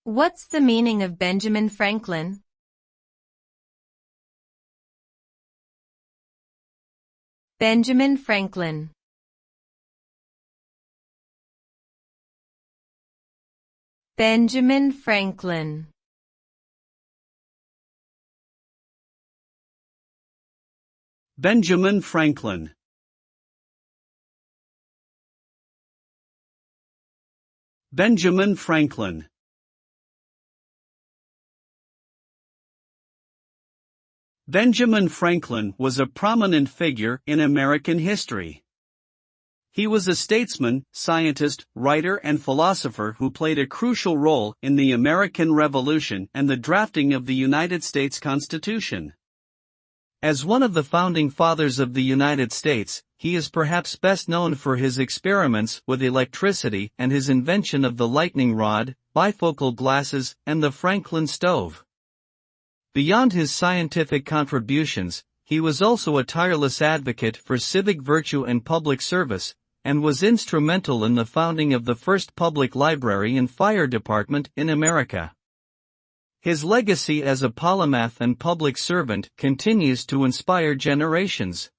What's the meaning of Benjamin Franklin? Benjamin Franklin. Benjamin Franklin. Benjamin Franklin. Benjamin Franklin. Benjamin Franklin was a prominent figure in American history. He was a statesman, scientist, writer and philosopher who played a crucial role in the American Revolution and the drafting of the United States Constitution. As one of the founding fathers of the United States, he is perhaps best known for his experiments with electricity and his invention of the lightning rod, bifocal glasses, and the Franklin stove. Beyond his scientific contributions, he was also a tireless advocate for civic virtue and public service, and was instrumental in the founding of the first public library and fire department in America. His legacy as a polymath and public servant continues to inspire generations.